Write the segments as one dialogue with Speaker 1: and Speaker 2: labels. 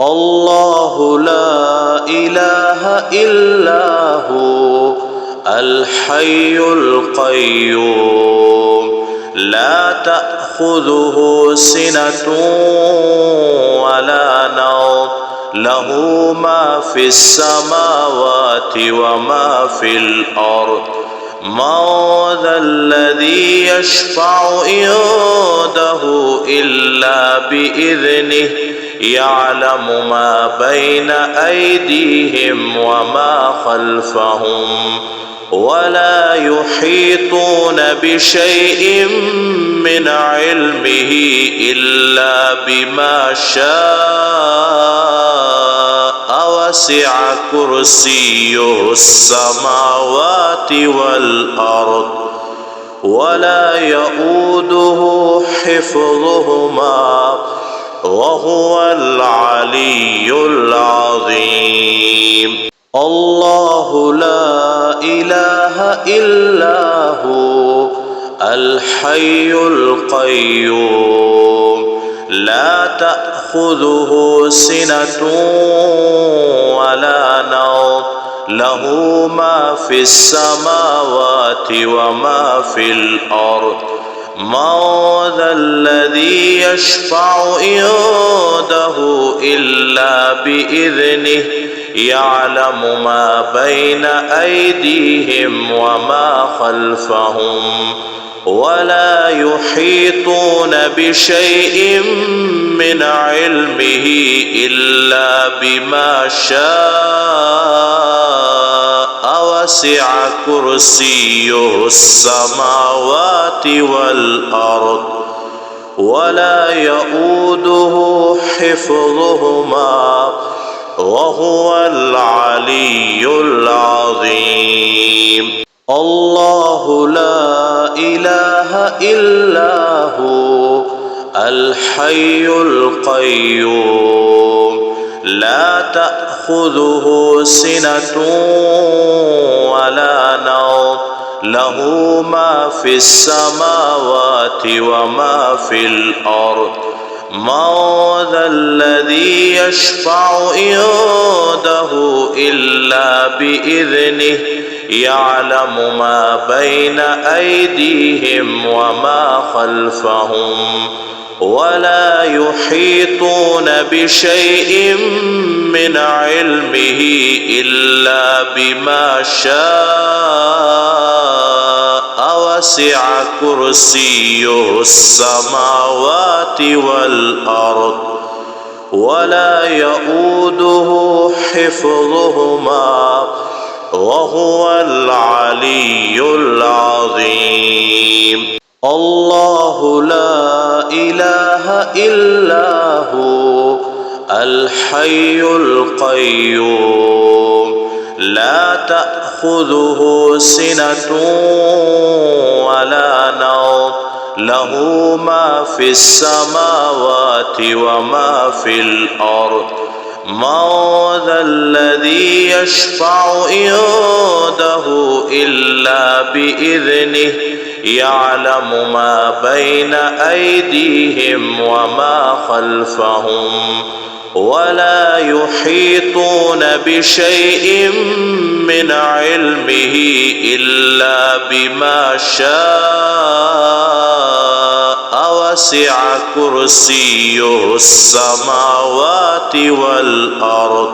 Speaker 1: الله لا إله إلا هو الحي القيوم لا تأخذه سنة ولا نوم له ما في السماوات وما في الأرض من ذا الذي يشفع عنده إلا بإذنه يعلم ما بين أيديهم وما خلفهم ولا يحيطون بشيء من علمه إلا بما شاء وسع كرسيه السماوات والأرض ولا يؤوده حفظهما وهو العلي العظيم. الله لا إله إلا هو الحي القيوم لا تأخذه سنة ولا نوم له ما في السماوات وما في الأرض من ذا الذي يشفع عنده إلا بإذنه يعلم ما بين أيديهم وما خلفهم ولا يحيطون بشيء من علمه إلا بما شاء وسع كرسيه السماوات والأرض ولا يؤوده حفظهما وهو العلي العظيم. الله لا إله إلا هو الحي القيوم لا تأخذه سنة ولا نوم له ما في السماوات وما في الأرض من ذا الذي يشفع عنده إلا بإذنه يعلم ما بين أيديهم وما خلفهم ولا يحيطون بشيء من علمه إلا بما شاء وسع كرسيه السماوات والأرض ولا يؤوده حفظهما وهو العلي العظيم. الله لا إله إلا هو الحي القيوم لا تأخذه سنة ولا نوم له ما في السماوات وما في الأرض من ذا الذي يشفع عنده إلا بإذنه يعلم ما بين أيديهم وما خلفهم ولا يحيطون بشيء من علمه إلا بما شاء وسع كرسيه السماوات والأرض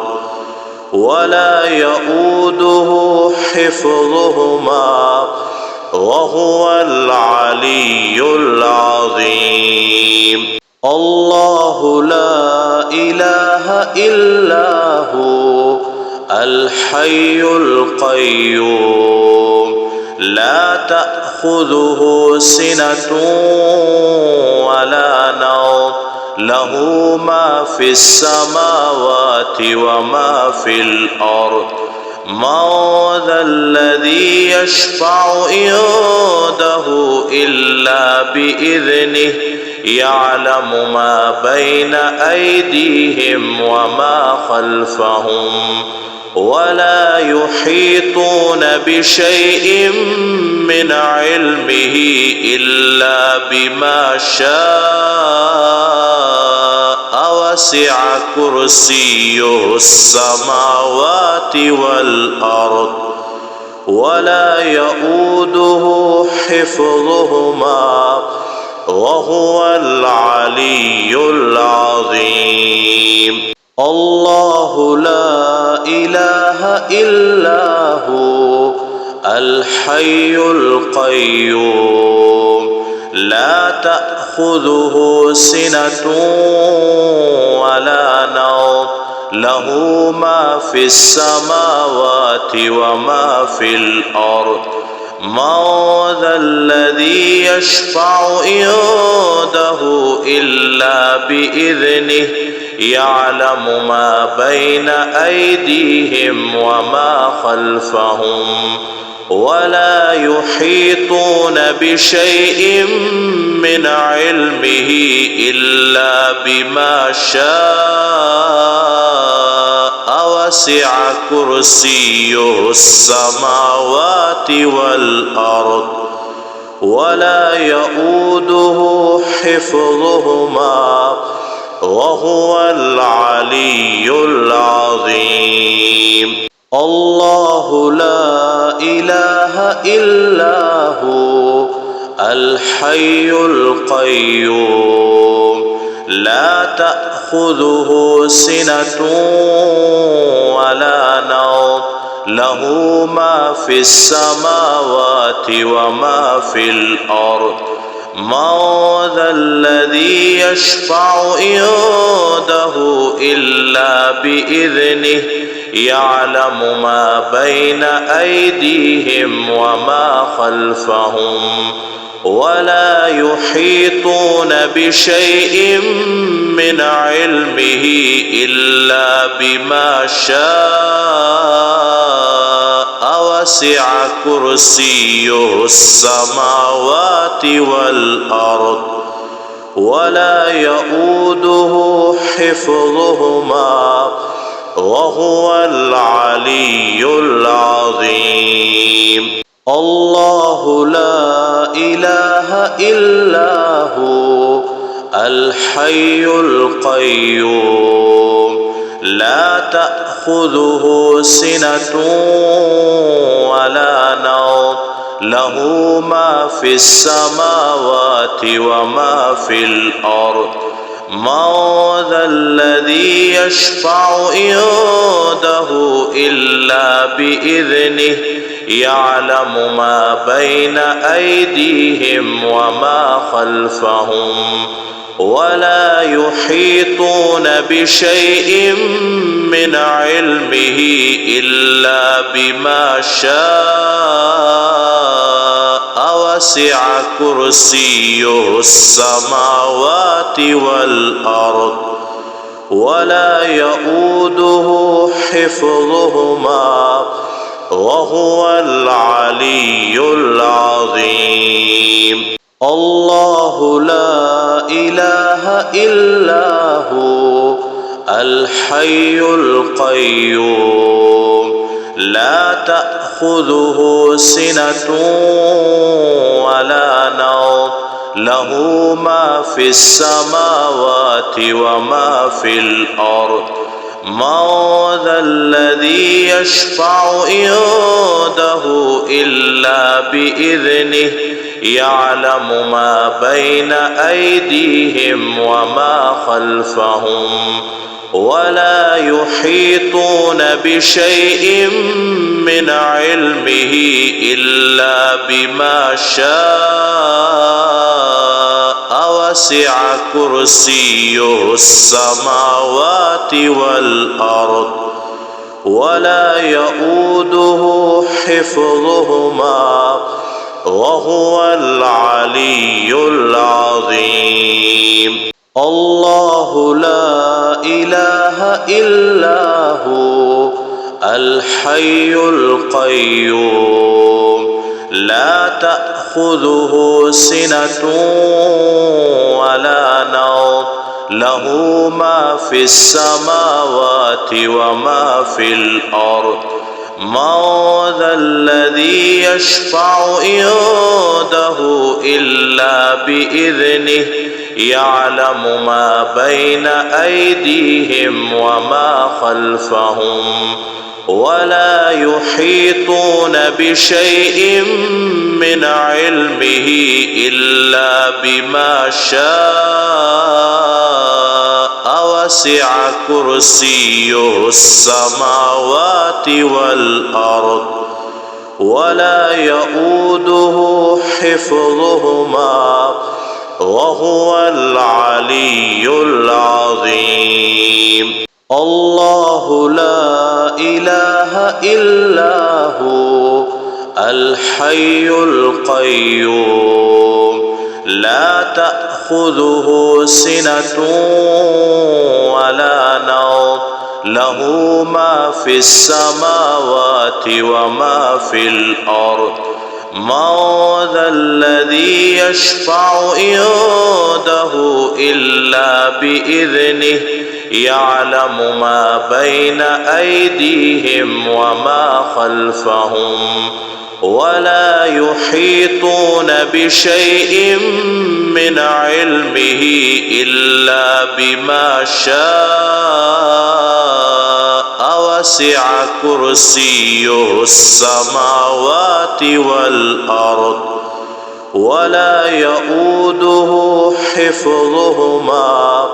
Speaker 1: ولا يؤوده حفظهما وهو العلي العظيم. الله لا إله إلا هو الحي القيوم لا تأخذه سنة ولا نوم له ما في السماوات وما في الأرض من ذا الذي يشفع عنده إلا بإذنه يعلم ما بين أيديهم وما خلفهم ولا يحيطون بشيء من علمه إلا بما شاء وسع كرسيه السماوات والأرض ولا يؤوده حفظهما وهو العلي العظيم. الله لا إله إلا هو الحي القيوم لا تأخذه سنة ولا نوم له ما في السماوات وما في الأرض من ذا الذي يشفع عنده إلا بإذنه يعلم ما بين أيديهم وما خلفهم ولا يحيطون بشيء من علمه إلا بما شاء وسع كرسيه السماوات والأرض ولا يؤوده حفظهما وهو العلي العظيم. الله لا إله إلا هو الحي القيوم لا تأخذه سنة ولا نوم له ما في السماوات وما في الأرض من ذا الذي يشفع عنده إلا بإذنه يعلم ما بين أيديهم وما خلفهم ولا يحيطون بشيء من علمه إلا بما شاء وسع كرسيه السماوات والأرض ولا يؤوده حفظهما وهو العلي العظيم. الله لا إله إلا هو الحي القيوم لا تأخذه سنة ولا نوم له ما في السماوات وما في الأرض من ذا الذي يشفع عنده إلا بإذنه يعلم ما بين أيديهم وما خلفهم ولا يحيطون بشيء من علمه إلا بما شاء وسع كرسيه السماوات والأرض ولا يؤوده حفظهما وهو العلي العظيم. الله لا إله إلا هو الحي القيوم لا تأخذه سنة ولا نوم له ما في السماوات وما في الأرض من ذا الذي يشفع عنده إلا بإذنه يعلم ما بين أيديهم وما خلفهم ولا يحيطون بشيء من علمه إلا بما شاء وسع كرسيه السماوات والأرض ولا يؤوده حفظهما وهو العلي العظيم. الله لا إله إلا هو الحي القيوم لا تأخذه سنة ولا نوم له ما في السماوات وما في الأرض من ذا الذي يشفع عنده إلا بإذنه يعلم ما بين أيديهم وما خلفهم ولا يحيطون بشيء من علمه إلا بما شاء وسع كرسيه السماوات والأرض ولا يؤوده حفظهما وهو العلي العظيم. الله لا إله إلا هو الحي القيوم لا تأخذه سنة ولا نوم له ما في السماوات وما في الأرض. من ذا الذي يشفع عنده إلا بإذنه يعلم ما بين أيديهم وما خلفهم ولا يحيطون بشيء من علمه إلا بما شاء وسع كرسيه السماوات والأرض ولا يؤوده حفظهما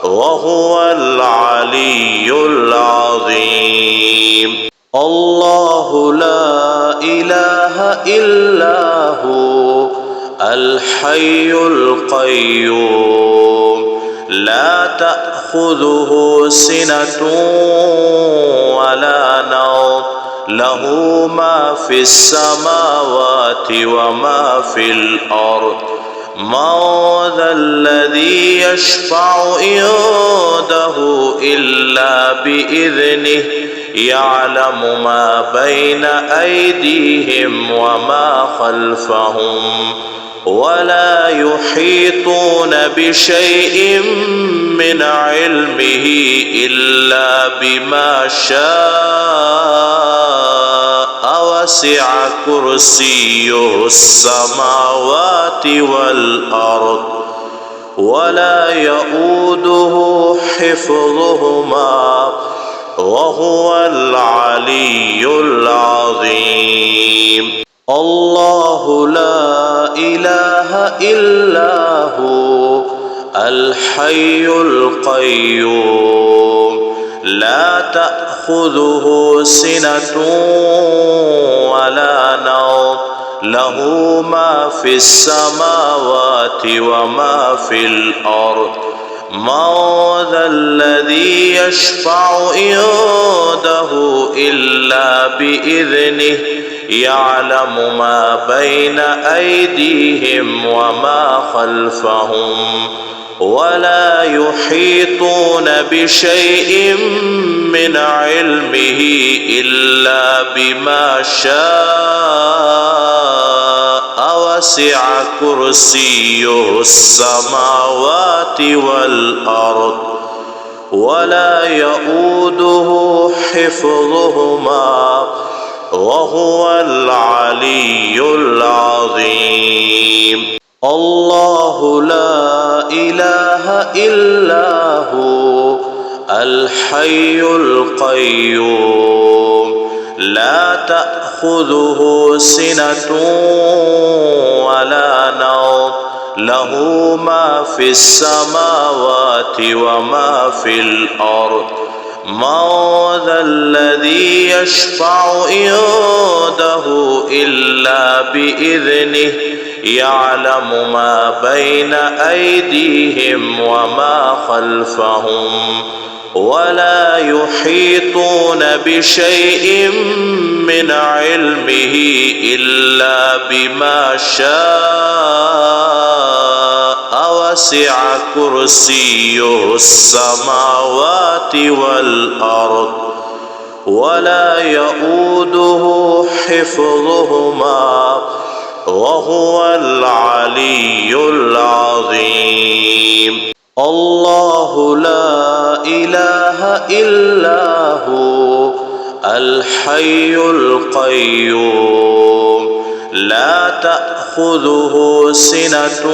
Speaker 1: وهو العلي العظيم. الله لا إله إلا هو الحي القيوم لا تأخذه سنة ولا نوم له ما في السماوات وما في الأرض. من ذا الذي يشفع عنده إلا بإذنه يعلم ما بين أيديهم وما خلفهم ولا يحيطون بشيء من علمه إلا بما شاء وسع كرسيه السماوات والأرض ولا يؤوده حفظهما وهو العلي العظيم. الله لا إله إلا هو الحي القيوم لا تأخذه سنة ولا نوم له ما في السماوات وما في الأرض. من ذا الذي يشفع عنده إلا بإذنه يعلم ما بين أيديهم وما خلفهم ولا يحيطون بشيء من علمه إلا بما شاء وسع كرسيه السماوات والأرض ولا يؤوده حفظهما وهو العلي العظيم. الله لا إله إلا هو الحي القيوم لا تأخذه سنة ولا نوم له ما في السماوات وما في الأرض. من ذا الذي يشفع عنده إلا بإذنه يعلم ما بين أيديهم وما خلفهم ولا يحيطون بشيء من علمه إلا بما شاء وسع كرسيه السماوات والأرض ولا يؤوده حفظهما وهو العلي العظيم. الله لا إله إلا هو الحي القيوم لا تأخذه سنة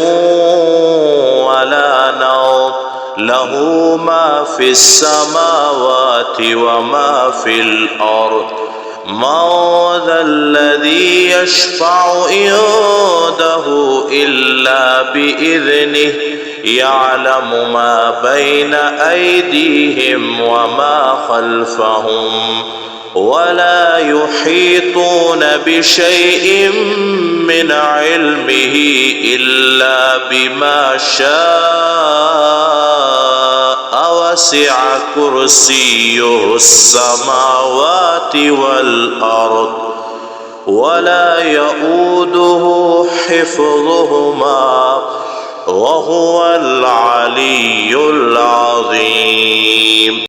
Speaker 1: ولا نوم له ما في السماوات وما في الأرض من ذا الذي يشفع عنده إلا بإذنه يعلم ما بين أيديهم وما خلفهم ولا يحيطون بشيء من علمه إلا بما شاء وسع كرسيه السماوات والأرض ولا يؤوده حفظهما وهو العلي العظيم.